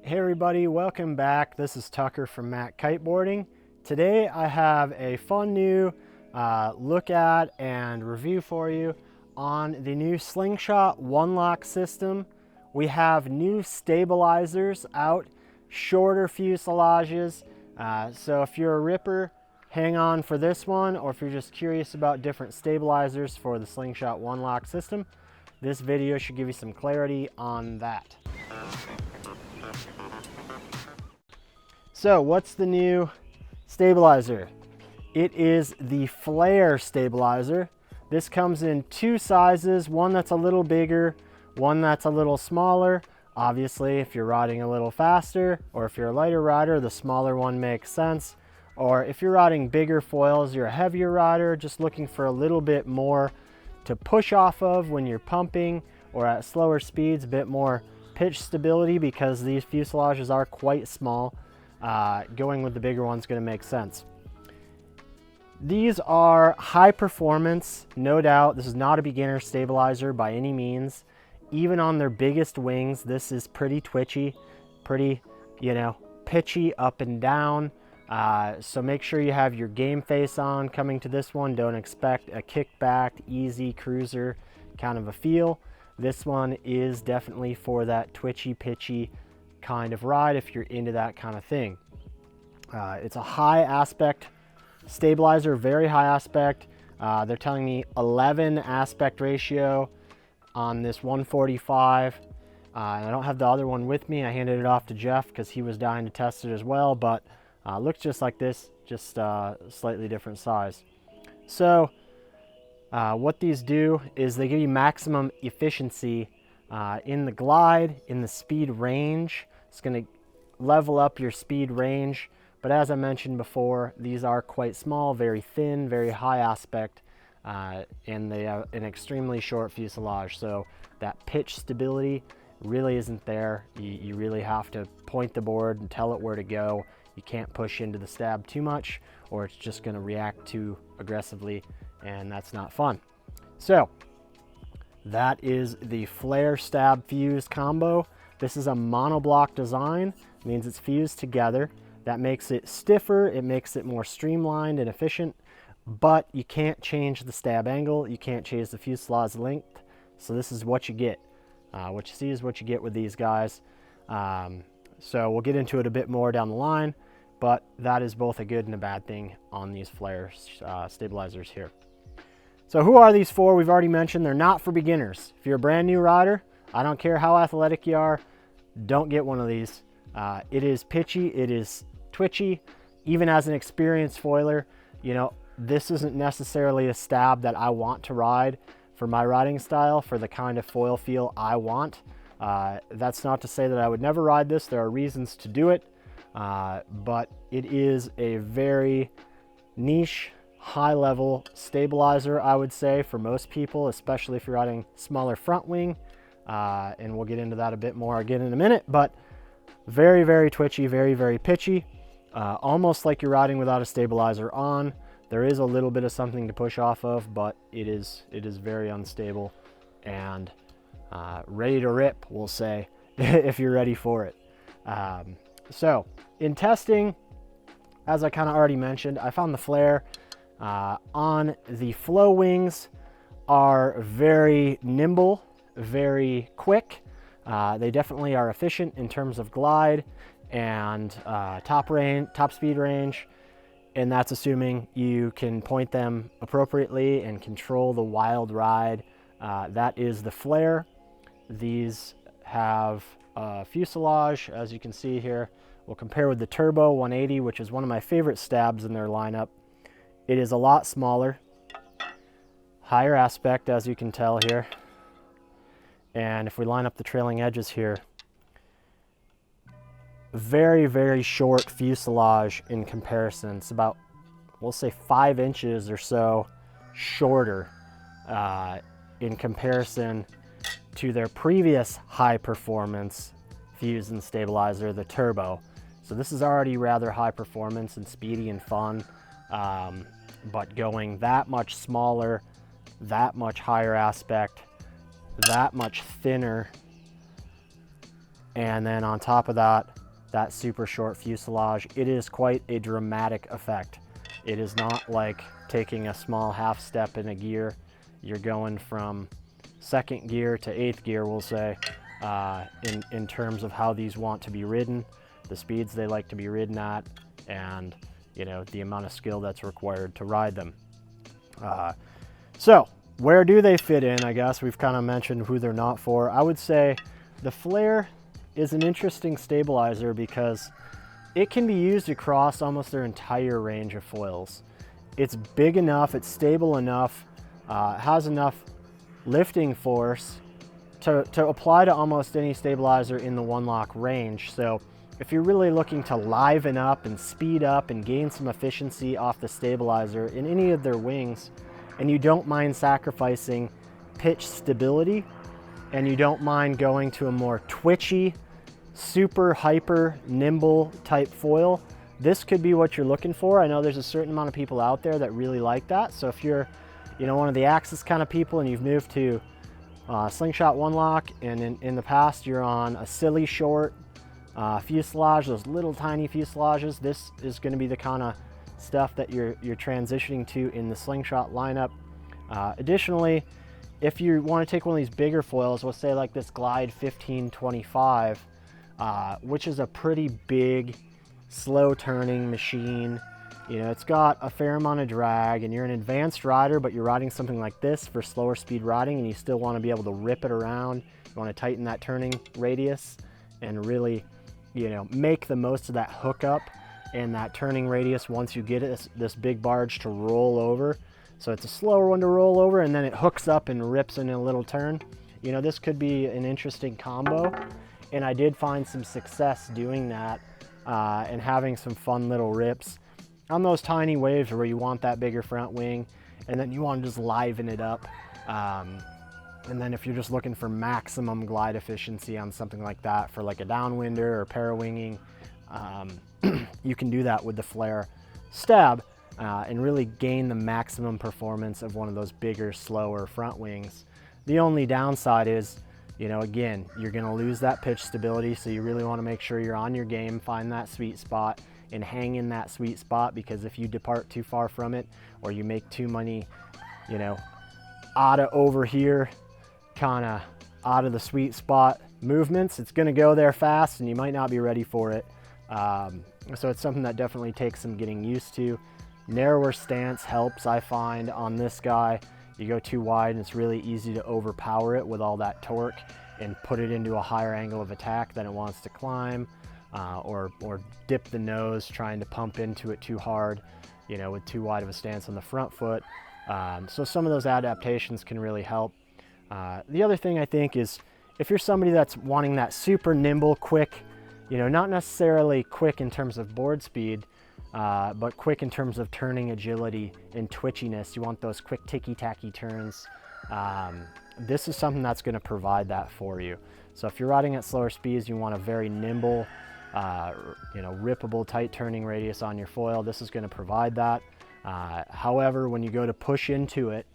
Hey everybody, welcome back. This is Tucker from MACkiteboarding. Today I have a fun new look at and review for you on the new Slingshot One Lock system. We have new stabilizers out, shorter fuselages. So if you're a ripper, hang on for this one, or if you're just curious about different stabilizers for the Slingshot One Lock system, this video should give you some clarity on that. So what's the new stabilizer? It is the flare stabilizer. This comes in two sizes, one that's a little bigger, one that's a little smaller. Obviously, if you're riding a little faster, or if you're a lighter rider, the smaller one makes sense. Or if you're riding bigger foils, you're a heavier rider, just looking for a little bit more to push off of when you're pumping, or at slower speeds, a bit more pitch stability because these fuselages are quite small. Going with the bigger one's going to make sense. These are high performance, no doubt. This is not a beginner stabilizer by any means. Even on their biggest wings, this is pretty twitchy, pretty, pitchy up and down. So make sure you have your game face on coming to this one. Don't expect a kickback, easy cruiser kind of a feel. This one is definitely for that twitchy, pitchy kind of ride if you're into that kind of thing. It's a high aspect stabilizer, very high aspect. They're telling me 11 aspect ratio on this 145. And I don't have the other one with me. I handed it off to Jeff because he was dying to test it as well, but looks just like this, just slightly different size. So what these do is they give you maximum efficiency in the glide, in the speed range. It's going to level up your speed range, but as I mentioned before, these are quite small, very thin, very high aspect, and they have an extremely short fuselage, so that pitch stability really isn't there. You really have to point the board and tell it where to go. You can't push into the stab too much, or it's just going to react too aggressively, and that's not fun. So that is the flare stab fuse combo. This is a monoblock design, means it's fused together. That makes it stiffer, it makes it more streamlined and efficient, but you can't change the stab angle, you can't change the fuselage length, so this is what you get. What you see is what you get with these guys. So we'll get into it a bit more down the line, but that is both a good and a bad thing on these flare stabilizers here. So who are these for? We've already mentioned they're not for beginners. If you're a brand new rider, I don't care how athletic you are, don't get one of these. It is pitchy, it is twitchy. Even as an experienced foiler, this isn't necessarily a stab that I want to ride for my riding style, for the kind of foil feel I want. That's not to say that I would never ride this. There are reasons to do it, but it is a very niche, high-level stabilizer, I would say, for most people, especially if you're riding smaller front wing. And we'll get into that a bit more again in a minute, but very, very twitchy, very, very pitchy, almost like you're riding without a stabilizer on. There is a little bit of something to push off of, but it is very unstable and ready to rip, we'll say, if you're ready for it. So in testing, as I kind of already mentioned, I found the flare on the flow wings are very nimble, very quick. They definitely are efficient in terms of glide and top speed range, and that's assuming you can point them appropriately and control the wild ride. That is the flare. These have fuselage, as you can see here. We'll compare with the Turbo 180, which is one of my favorite stabs in their lineup. It is a lot smaller, higher aspect, as you can tell here. And if we line up the trailing edges here, very, very short fuselage in comparison. It's about, we'll say 5 inches or so shorter in comparison to their previous high performance fuse and stabilizer, the Turbo. So this is already rather high performance and speedy and fun, but going that much smaller, that much higher aspect, that much thinner, and then on top of that, that super short fuselage. It is quite a dramatic effect. It is not like taking a small half step in a gear. You're going from second gear to eighth gear, we'll say, in terms of how these want to be ridden, the speeds they like to be ridden at, and you know, the amount of skill that's required to ride them. So where do they fit in? I guess we've kind of mentioned who they're not for. I would say the flare is an interesting stabilizer because it can be used across almost their entire range of foils. It's big enough, it's stable enough, has enough lifting force to apply to almost any stabilizer in the One Lock range. So if you're really looking to liven up and speed up and gain some efficiency off the stabilizer in any of their wings, and you don't mind sacrificing pitch stability, and you don't mind going to a more twitchy, super hyper nimble type foil, this could be what you're looking for. I know there's a certain amount of people out there that really like that. So if you're, you know, one of the Axis kind of people and you've moved to Slingshot One Lock, and in the past you're on a silly short fuselage, those little tiny fuselages, this is going to be the kind of stuff that you're transitioning to in the Slingshot lineup. Additionally, if you want to take one of these bigger foils, let's say like this Glide 1525, which is a pretty big, slow turning machine. You know, it's got a fair amount of drag, and you're an advanced rider, but you're riding something like this for slower speed riding, and you still want to be able to rip it around. You want to tighten that turning radius and really, you know, make the most of that hookup and that turning radius once you get this big barge to roll over. So it's a slower one to roll over, and then it hooks up and rips in a little turn. You know, this could be an interesting combo, and I did find some success doing that and having some fun little rips on those tiny waves where you want that bigger front wing, and then you want to just liven it up. And then if you're just looking for maximum glide efficiency on something like that for like a downwinder or para-winging, you can do that with the flare stab and really gain the maximum performance of one of those bigger, slower front wings. The only downside is, you know, again, you're going to lose that pitch stability, so you really want to make sure you're on your game, find that sweet spot, and hang in that sweet spot, because if you depart too far from it, or you make too many, you know, out of over here, kind of out of the sweet spot movements, it's going to go there fast and you might not be ready for it. So it's something that definitely takes some getting used to. Narrower stance helps, I find, on this guy. You go too wide and it's really easy to overpower it with all that torque and put it into a higher angle of attack than it wants to climb, or dip the nose trying to pump into it too hard, you know, with too wide of a stance on the front foot. So some of those adaptations can really help. The other thing I think is, if you're somebody that's wanting that super nimble, quick, you know, not necessarily quick in terms of board speed, but quick in terms of turning agility and twitchiness, you want those quick ticky-tacky turns, this is something that's going to provide that for you. So if you're riding at slower speeds, you want a very nimble, you know, rippable, tight turning radius on your foil, this is going to provide that. However, when you go to push into it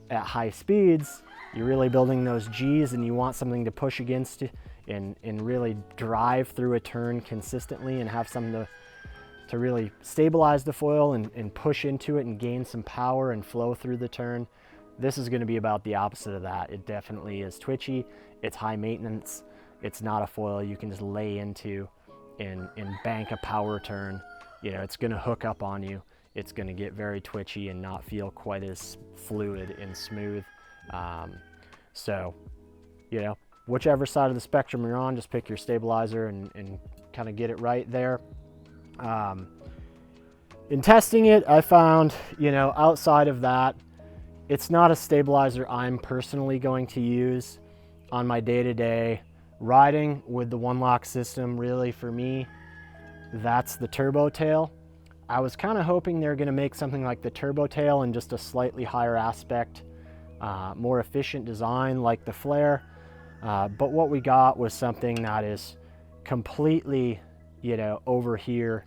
at high speeds, you're really building those G's, and you want something to push against and really drive through a turn consistently and have something to really stabilize the foil and push into it and gain some power and flow through the turn. This is going to be about the opposite of that. It definitely is twitchy. It's high maintenance. It's not a foil you can just lay into and bank a power turn. You know, it's going to hook up on you. It's going to get very twitchy and not feel quite as fluid and smooth. So, you know, whichever side of the spectrum you're on, just pick your stabilizer and kind of get it right there. In testing it, I found, you know, outside of that, it's not a stabilizer I'm personally going to use on my day-to-day riding with the One Lock system. Really, for me, that's the Turbo Tail. I was kind of hoping they're going to make something like the Turbo Tail in just a slightly higher aspect, more efficient design like the flare, but what we got was something that is completely, you know, over here,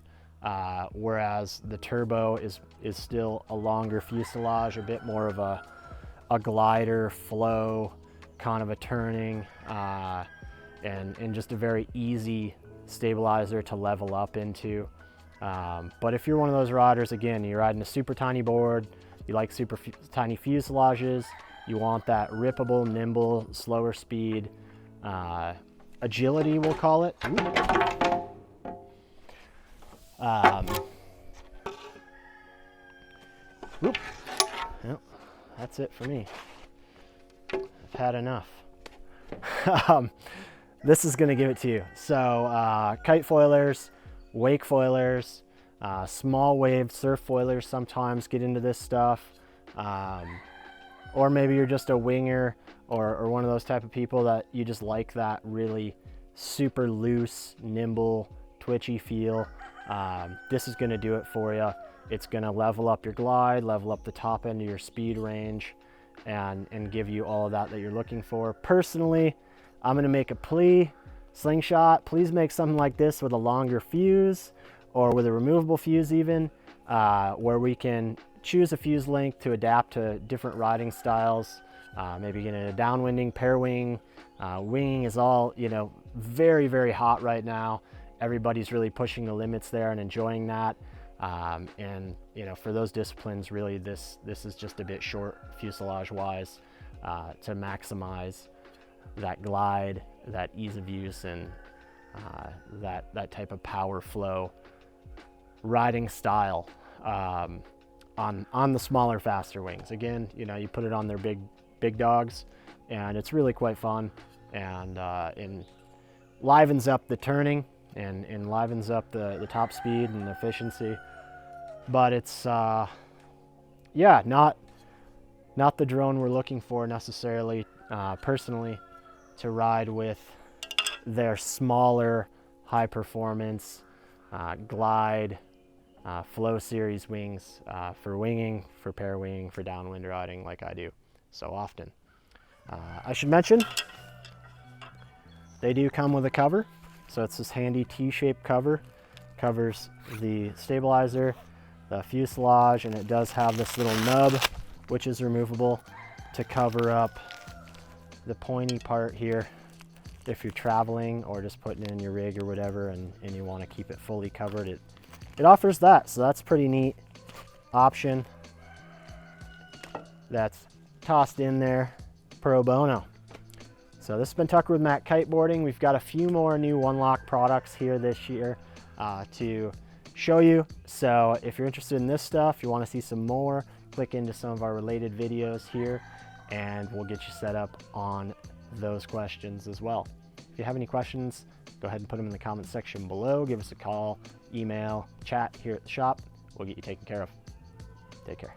whereas the Turbo is still a longer fuselage, a bit more of a glider flow, kind of a turning, and just a very easy stabilizer to level up into. But if you're one of those riders, again, you're riding a super tiny board, you like super tiny fuselages, you want that rippable, nimble, slower speed, agility, we'll call it. Well, that's it for me. I've had enough. This is gonna give it to you. So kite foilers, wake foilers, small wave surf foilers sometimes get into this stuff. Or maybe you're just a winger or one of those type of people that you just like that really super loose, nimble, twitchy feel. This is gonna do it for you. It's gonna level up your glide, level up the top end of your speed range, and give you all of that you're looking for. Personally, I'm gonna make a plea. Slingshot, please make something like this with a longer fuse or with a removable fuse even, where we can choose a fuse length to adapt to different riding styles. Maybe getting a downwinding, pair wing. Winging is all, you know, very, very hot right now. Everybody's really pushing the limits there and enjoying that. And you know, for those disciplines, really this is just a bit short fuselage wise, to maximize that glide, that ease of use, and that type of power flow riding style on the smaller, faster wings. Again, you know, you put it on their big dogs, and it's really quite fun, and livens up the turning and livens up the top speed and efficiency. But it's yeah, not the drone we're looking for necessarily, personally, to ride with their smaller, high performance glide flow series wings, for winging, for pair winging, for downwind riding like I do so often. I should mention they do come with a cover, so it's this handy T-shaped cover. Covers the stabilizer, the fuselage, and it does have this little nub which is removable to cover up the pointy part here if you're traveling or just putting it in your rig or whatever, and you want to keep it fully covered. It offers that, so that's a pretty neat option that's tossed in there pro bono. So this has been Tucker with MACkiteboarding. We've got a few more new One Lock products here this year to show you. So if you're interested in this stuff, you want to see some more, click into some of our related videos here, and we'll get you set up on those questions as well. If you have any questions, go ahead and put them in the comment section below. Give us a call, email, chat here at the shop. We'll get you taken care of. Take care.